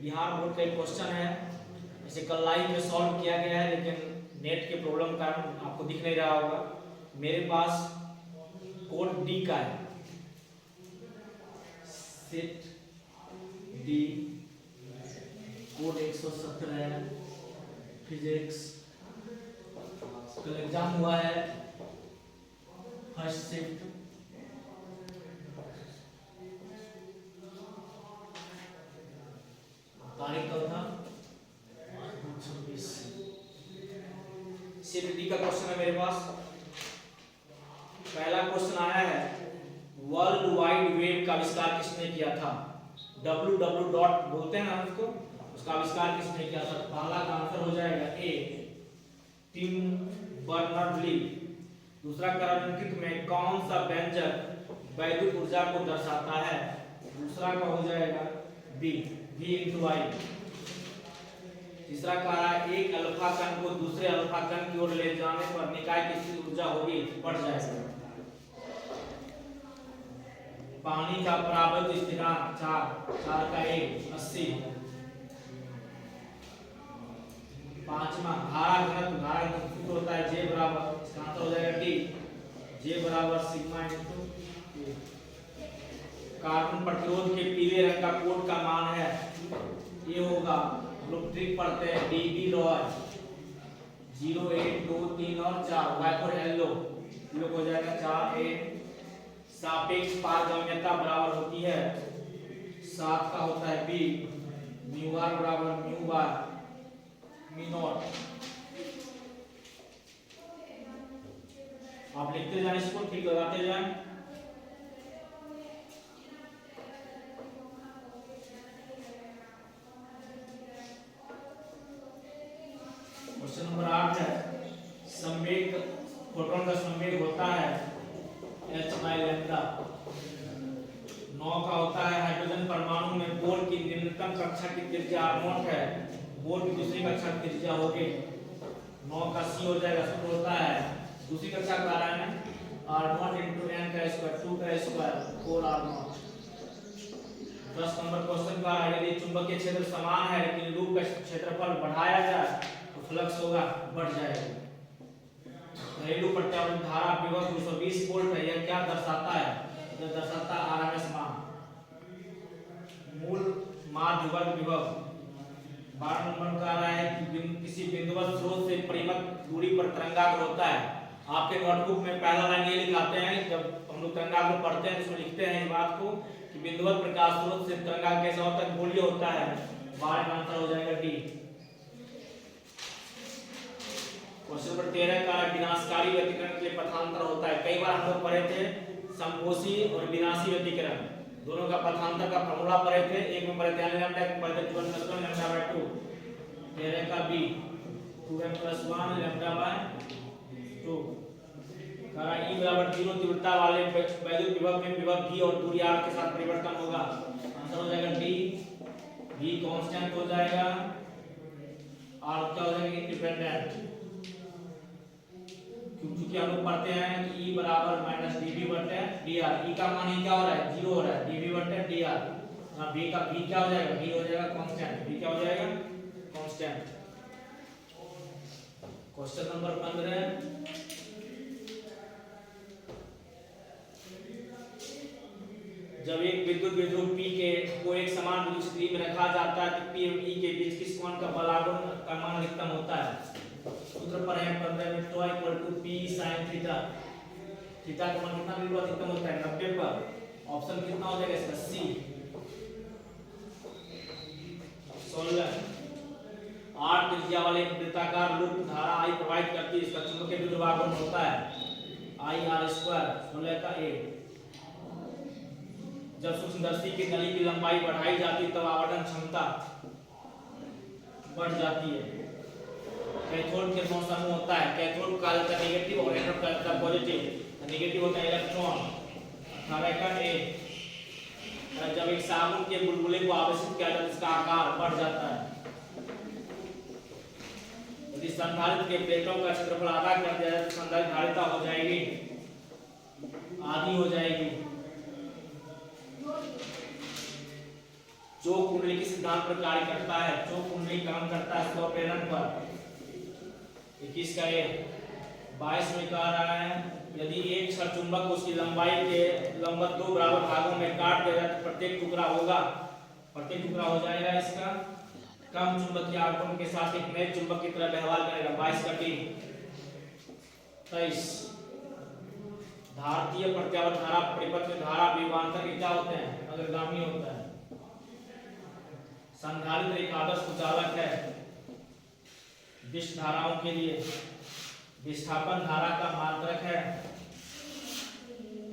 Bihar board का एक question है। इसे कल लाइव में सॉल्व किया गया है, लेकिन नेट के प्रॉब्लम का कारण आपको दिख नहीं रहा होगा। मेरे पास कोड डी का है, सेट डी कोड 117 है। फिजिक्स कल एग्जाम हुआ है, फर्स्ट शिफ्ट। तारीख कब था? 26। सेट डी का क्वेश्चन है मेरे पास। पहला क्वेश्चन आया है, वर्ल्ड वाइड वेब का आविष्कार किसने किया था? www डॉट बोलते हैं ना उसको, उसका आविष्कार किसने किया था? पहला का आंसर हो जाएगा ए, टिम बर्नर्ड-ली। दूसरा, निम्नलिखित में कौन सा व्यंजक वैद्युत ऊर्जा को दर्शाता है? दूसरा का हो जाएगा बी, V/I। तीसरा कह रहा है, एक अल्फा कण को दूसरे अल्फा कण की ओर ले जाने पर निकाय की स्थिति ऊर्जा होगी, बढ़ जाएगा। पानी का परावर्तित स्थिरांक 4 का 1, 80। पांचवा, धारा घनत्व सूत्र होता है J बराबर, इसका आंसर हो जाएगा डी, J बराबर सिग्मा इनटू ए। कार्बन प्रतिरोध के पीले रंग का कोड का मान है, ये होगा, हम लोग ट्रिक पढ़ते हैं, डीबी लॉय 0, 1, 2, 3 और 4। वाई फॉर येलो, ये हो जाएगा 4, 1। सापेक्ष पारगम्यता बराबर होती है 7 का होता है बी, म्यू आर बराबर म्यू बार मी नॉट। आप लिखते जाए, इसको ठीक लगाते जाए। क्वेश्चन नंबर 8 है, संवेग, फोटोन का संवेग होता है h/λ। 9 का होता है, हाइड्रोजन परमाणु में बोर की निम्नतम कक्षा की त्रिज्या r0 है, बोर की दूसरी कक्षा की त्रिज्या होगी। 9 का सी हो जाएगा, सूत्र होता है, दूसरी कक्षा का आ रहा है r0 × n का स्क्वायर, 2 का स्क्वायर, 4r0। 10 नंबर क्वेश्चन का है, यदि चुंबकीय क्षेत्र समान है लेकिन लूप का क्षेत्रफल बढ़ाया जाए तो फ्लक्स होगा, बढ़ जाएगा। घरेलू प्रत्यावर्तन धारा विभव 220 वोल्ट है, यह क्या दर्शाता है? यह दर्शाता है आरएमएस मान। मूल माध्य वर्ग विभव। 12 नंबर का रहा है कि किसी बिंदुवत स्रोत से परिमित दूरी पर तरंगाग्र होता है। आपके नोटबुक में पहला लाइन ये लिखाते हैं, जब हम लोग तरंगाग्र पढ़ते हैं तो लिखते हैं इस बात को कि बिंदुवत प्रकाश स्रोत से तरंगाग्र कैसा होता है, गोलीय होता है। 12 का आंसर हो जाएगा डी। क्वेश्चन नंबर 13 का विनाशकारी व्यतिकरण के लिए पथांतर होता है। कई बार हम लोग पढ़े थे संपोषी और विनाशी व्यतिकरण, दोनों का पथांतर का फॉर्मूला पढ़े थे। एक में पढ़े थे लैम्डा, एक में पढ़े थे 2n + 1 λ/2। 13 का बी, 2n + 1 λ/2। कहा E बराबर 0 तीव्रता वाले वैद्युत विभव में विभव V और दूरी r के साथ परिवर्तन होगा। आंसर हो जाएगा डी, V कांस्टेंट हो जाएगा, r क्या हो जाएगा, इंडिपेंडेंट। क्योंकि हम लोग पढ़ते हैं कि E बराबर -dV/dr। E का मान ही क्या हो रहा है, 0 हो रहा है, dV/dr। V का V क्या हो जाएगा, V हो जाएगा कांस्टेंट, V क्या हो जाएगा, कांस्टेंट। क्वेश्चन नंबर 15, जब एक विद्युत विध्रुव P को एक समान विद्युत स्थिति में रखा जाता है तो P और E के बीच किस कोण का बलागुण का मान अधिकतम होता है? सूत्र पर है 15 में, τ = P sin थीटा। थीटा का मान कितना बिंदु अधिकतम होता है, 90 पर। ऑप्शन कितना हो जाएगा इसका, सी। 16, 8 त्रिज्या वाले एक वृत्ताकार लूप धारा I प्रवाहित करती है, इसका चुंबकीय विद्युत आघूर्ण होता है IR²। 16 का ए, जब सूक्ष्मदर्शी की नली की लंबाई बढ़ाई जाती है तब आवर्धन क्षमता बढ़ जाती है। कैथोड के 9 समूह होता है, कैथोड का कहा जाता है नेगेटिव और एनोड का होता है पॉजिटिव। नेगेटिव होता है इलेक्ट्रॉन। 18 का ए, जब एक साबुन के बुलबुले को आवेशित किया जाता है इसका आकार बढ़ जाता है। यदि संधारित्र के प्लेटों का क्षेत्रफल आधा कर दिया जाए तो संधारित्र धारिता हो जाएगी, आधी हो जाएगी। चौक कुंडली के सिद्धांत पर कार्य करता है। चौक कुंडली काम करता है स्वप्रेरण पर। 21 का ये 22 में कह रहा है यदि एक क्षण चुंबक उसकी लंबाई के लंबवत दो बराबर भागों में काट देगा तो प्रत्येक टुकड़ा हो जाएगा इसका कम चुंबकीय आघूर्ण के साथ एक नए चुंबक की तरह व्यवहार करेगा। 22 का 23 धारतीय प्रत्यावर्त धारा परिपथ में धारा विभवांतर के क्या होते हैं? अग्रगामी होता है। संधारित्र एक आदर्श कुचालक है विष्ट धाराओं के लिए। विस्थापन धारा का मात्रक है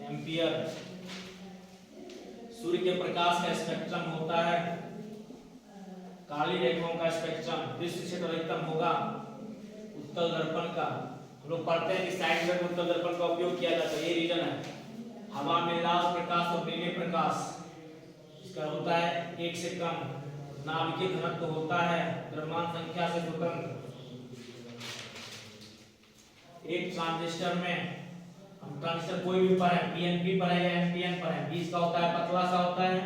एम्पियर। सूर्य के प्रकाश का स्पेक्ट्रम होता है काली रेखाओं का स्पेक्ट्रम। दृश्य क्षेत्र अधिकतम होगा उत्तल दर्पण का। हम लोग पढ़ते हैं कि साइड में उत्तल दर्पण का उपयोग किया जाता है, ये रीजन है। हवा में लाल प्रकाश और नीले प्रकाश इसका होता है 1 से कम। नाभिकीय घनत्व होता है द्रव्यमान संख्या से स्वतंत्र। एक ट्रांजिस्टर में हम ट्रांजिस्टर कोई भी पढ़े पीएनपी पढ़े या एनपीएन पढ़े, बीच का होता है पतला सा होता है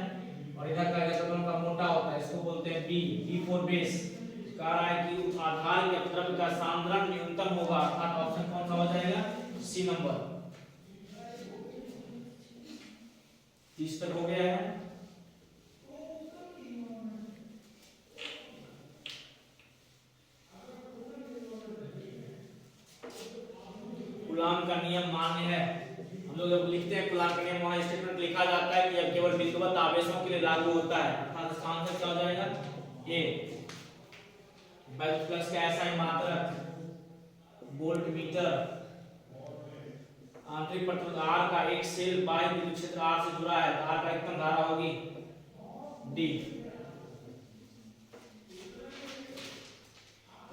और इधर का इलेक्ट्रॉन का मोटा होता है, इसको बोलते हैं बी फॉर बेस। कह रहा है कि उस आधार के द्रव्य का सांद्रण न्यूनतम होगा, अर्थात ऑप्शन कौन सा हो जाएगा? सी नंबर। 30 तक हो गया है। कूलाम का नियम मान्य है। हम लोग जब लिखते हैं कूलाम का नियम, वहां स्टेटमेंट लिखा जाता है कि यह केवल विद्युत आवेशों के लिए लागू होता है, अर्थात इसका आंसर क्या हो जाएगा? ए। प्लस का ऐसा ही मात्रक वोल्ट मीटर। आंतरिक प्रतिरोध R का एक सेल बाह्य विद्युत क्षेत्र R से जुड़ा है, R का अधिकतम धारा होगी D।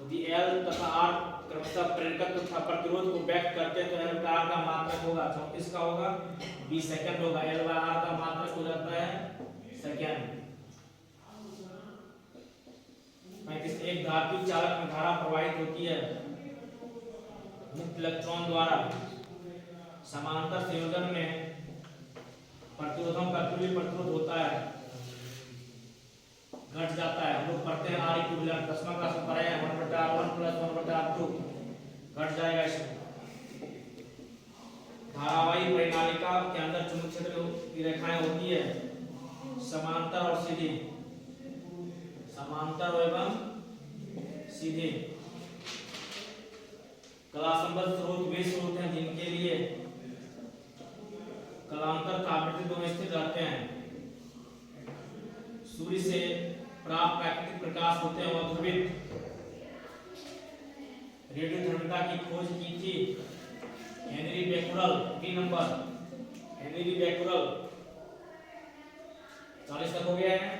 यदि L तथा R क्रमशः प्रेरकत्व तथा प्रतिरोध को व्यक्त करते हैं तो L का R का मात्रक होगा 34 का होगा, B सेकंड होगा। L बाय R का मात्रक हो जाता है सेकंड। 35 एक धात्विक चालक में धारा प्रवाहित होती है मुक्त इलेक्ट्रॉन द्वारा। समांतर संयोजन में प्रतिरोधों का तुल्य प्रतिरोध होता है, घट जाता है। हम लोग पढ़ते हैं R इक्विवेलेंट 10वां क्लास में पढ़े हैं 1/R1 + 1/R2 घट जाएगा इसमें। धारावाही परिनालिका के अंदर चुंबकीय क्षेत्र की रेखाएं होती है समांतर और सीधी, समांतर एवं सीधे। कला संबद्ध स्रोत वे स्रोत हैं जिनके लिए कलांतर का आवृत्ति दोनों स्थिर रहते हैं। सूर्य से प्राप्त प्राकृतिक प्रकाश होते हैं वह ध्रुवित। रेडियोधर्मिता की खोज की थी Henri Becquerel. B number Henri Becquerel. 40 तक हो गया है।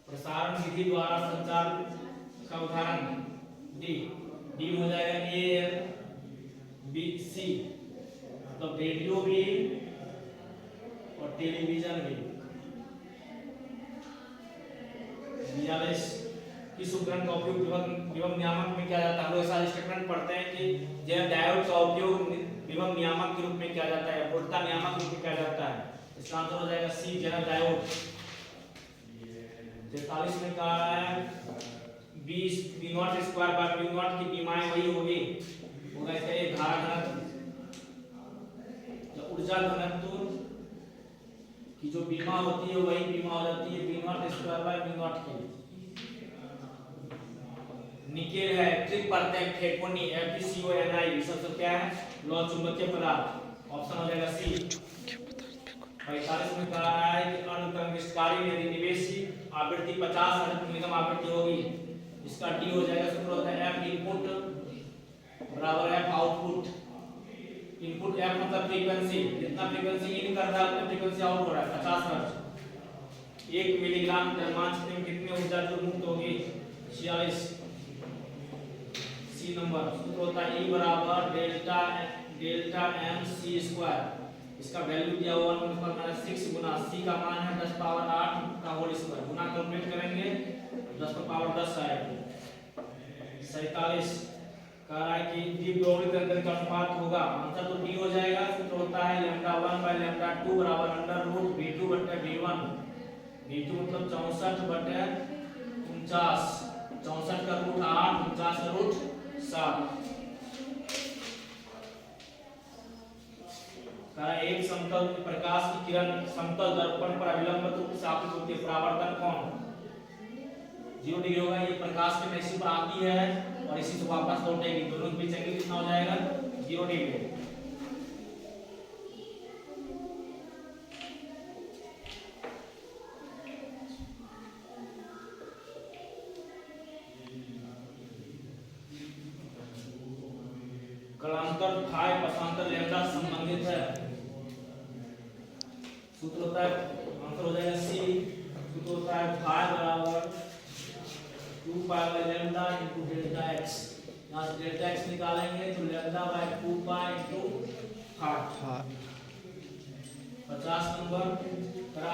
प्रसारण विधि द्वारा संचार का उदाहरण डी हो जाएगा ए बी सी, मतलब रेडियो भी और टेलीविजन भी। 42 किस उपकरण का उपयोग विभव नियामक में किया जाता है? हम लोग ऐसा स्टेटमेंट पढ़ते हैं कि जब डायोड का उपयोग विभव नियामक के रूप में किया जाता है, वोल्टता नियामक के रूप में किया जाता है। इसका आंसर हो जाएगा सी जनरल डायोड। 43 में कहा है 20 V0 स्क्वायर बाय V0 की बीमाएं वही होगी, होगा इसका ये धारा घनत्व। तो ऊर्जा घनत्व की जो बीमा होती है वही बीमा हो जाती है V0 स्क्वायर बाय V0 की। निकेल है, ट्रिक पढ़ते हैं फेकोनी FeCO सब क्या है? लौह चुंबकीय पदार्थ। ऑप्शन हो जाएगा सी। 45 में कहा है कि अर्धतंगिष्टकारी यदि निवेशी आवृत्ति 50 हर्ट्ज निगम आवृत्ति होगी, इसका डी हो जाएगा। सूत्र होता है F इनपुट बराबर F आउटपुट। इनपुट F मतलब फ्रीक्वेंसी, जितना फ्रीक्वेंसी इन कर रहा है उतना फ्रीक्वेंसी आउट हो रहा है 50 हर्ट्ज। 1 मिलीग्राम द्रव्यमान क्षेत्र में कितनी ऊर्जा जो मुक्त होगी? 46। C number. सूत्र होता है E बराबर डेल्टा m c स्क्वायर। इसका वैल्यू दिया हुआ है 6 गुना c का मान है 10 पावर 8 का होल स्क्वायर। गुना कैलकुलेट करेंगे 10 पर पावर 10 आएगा। 47 कह रहा है कि डी ब्रोगली तंत्र का अनुपात होगा, आंसर तो डी हो जाएगा। सूत्र होता है λ1/λ2 बराबर अंडर रूट v2 बटे v1। v2 मतलब 64 बटे 49, 64 का रूट 8, 49 का रूट 7। एक समतल प्रकाश की किरण समतल दर्पण पर अविलंब रूप से आपतित होती है, परावर्तन कोण 0 डिग्री होगा। ये प्रकाश के इसी पर आती है और इसी से वापस लौटेगी, दोनों के बीच एंगल कितना हो जाएगा 0 डिग्री। कलांतर थाई पक्षांतर लैम्डा संबंधित है। सूत्र होता है, आंसर हो जाएगा सी। सूत्र होता है फाई बराबर 2 pi by lambda into delta x. यहाँ से डेल्टा एक्स निकालेंगे तो lambda by 2 pi into phi. 50 number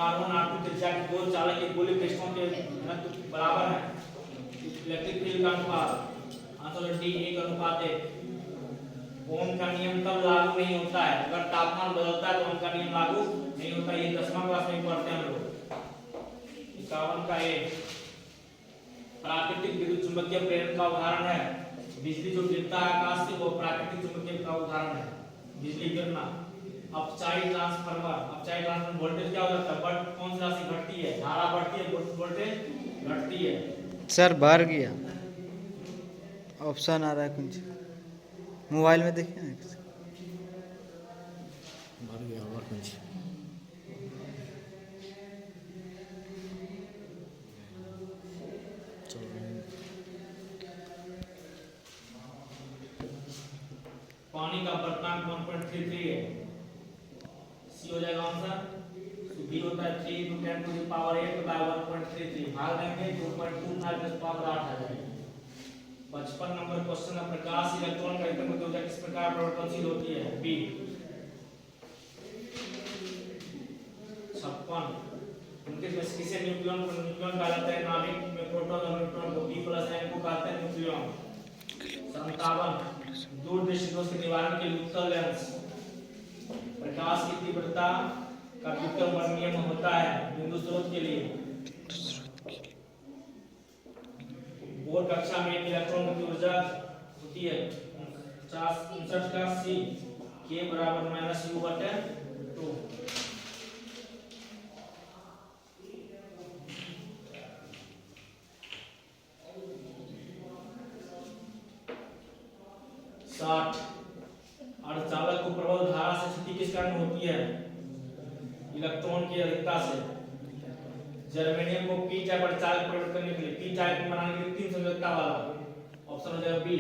R1 R2 त्रिज्या के दो चालक के गोलीय पृष्ठों के घनत्व बराबर है। इलेक्ट्रिक फील्ड का अनुपात आंसर डी 1:1। ओम का नियम तब लागू नहीं होता है अगर तापमान बदलता है तो ओम का नियम लागू नहीं होता। ये 10वां क्लास में पढ़ते हैं हम लोग। 51 का ए प्राकृतिक विद्युत चुंबकीय प्रेरण का उदाहरण है। बिजली जो गिरता है आकाश से वो प्राकृतिक चुंबकीय का उदाहरण है, बिजली गिरना। अपचाई ट्रांसफार्मर वोल्टेज क्या हो जाता है, बट कौन सी राशि घटती है, धारा बढ़ती है, वोल्टेज घटती है। सर भर गया, ऑप्शन आ रहा है कुछ मोबाइल में देखिए ना, भर गया और कुछ पानी का बर्तन 1.33 है, सी हो जाएगा आंसर। बी होता है 3 × 10⁻⁸ भाग देंगे 2.25 10 पावर 8 आ जाएगा। 55 नंबर क्वेश्चन है, प्रकाश इलेक्ट्रॉन का इलेक्ट्रॉन ऊर्जा किस प्रकार परिवर्तनशील होती है, बी। 56 उनके किसे न्यूक्लियन कहा जाता है, नाभिक में प्रोटॉन और न्यूट्रॉन को P+N को कहते हैं न्यूक्लियन। 57 दूरदृष्टि दोष के निवारण के लिए उत्तल लेंस। प्रकाश की तीव्रता का व्युत्क्रम वर्णनीय होता है बिंदु स्रोत के लिए। बोर्ड कक्षा में इलेक्ट्रॉन की ऊर्जा होती है 59 का सी K बराबर -U/2। अर्धचालक को प्रबल धारा से क्षति किस कारण होती है, इलेक्ट्रॉन की अधिकता से। जर्मेनियम को पी टाइप अर्धचालक परिवर्तित करने के लिए, पी टाइप को बनाने के लिए 3 संयोजकता वाला, ऑप्शन हो जाएगा बी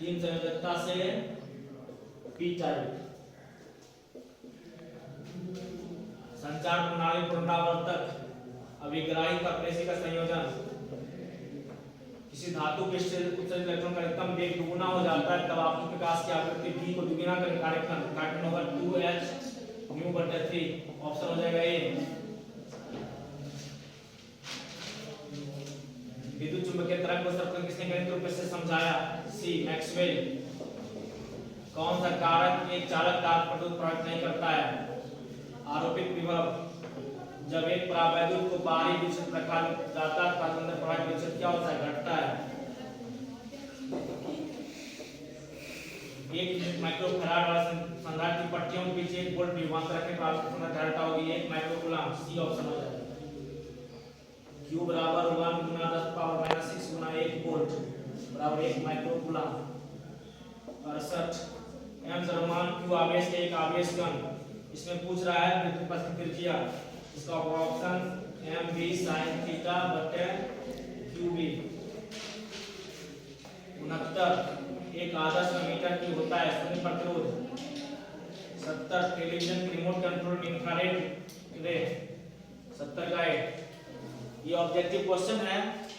3 संयोजकता से पी टाइप। संचार प्रणाली पुनरावर्तक अभिग्राही का प्रेषी का संयोजन। किसी धातु के उत्सर्जित इलेक्ट्रॉन का अधिकतम वेग दुगुना हो जाता है तब आपकी प्रकाश की आवृत्ति v को दुगुना करके कार्यक्रम होगा 2h/3। ऑप्शन हो जाएगा ए। विद्युत चुंबकीय तरंग को सर्वप्रथम किसने गणितीय रूप से समझाया, सी मैक्सवेल। कौन सा कारक एक चालक तार पर प्रभावित नहीं करता है, आरोपित विभव। जब एक परावैद्युत को बाहरी विक्षेप रखा जाता है तब अंदर परावर्तक विक्षेप क्या होता है, घटता है। 1 माइक्रोफैराड वाला संधारित्र की पट्टियों के बीच 1 वोल्ट विभवांतर रखने पर आपकी धारिता होगी 1 माइक्रोकूलम, सी ऑप्शन हो जाएगा। Q बराबर 1 × 10⁻⁶ × 1 वोल्ट बराबर 1 माइक्रोकूलम। 68 m द्रव्यमान q आवेश के एक आवेश कण, इसमें पूछ रहा है विद्युत पथ की त्रिज्या, इसका ऑप्शन mv sin थीटा बटे qb। 69 एक आदर्श मीटर की होता है ध्वनि प्रतिरोध। 70 टेलीविजन की रिमोट कंट्रोल इंफ्रारेड रे। 70 का ये ऑब्जेक्टिव क्वेश्चन है,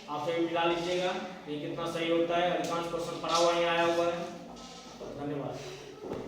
आप सही मिला लीजिएगा ये कितना सही होता है। अधिकांश क्वेश्चन पढ़ा हुआ ही आया हुआ है। धन्यवाद।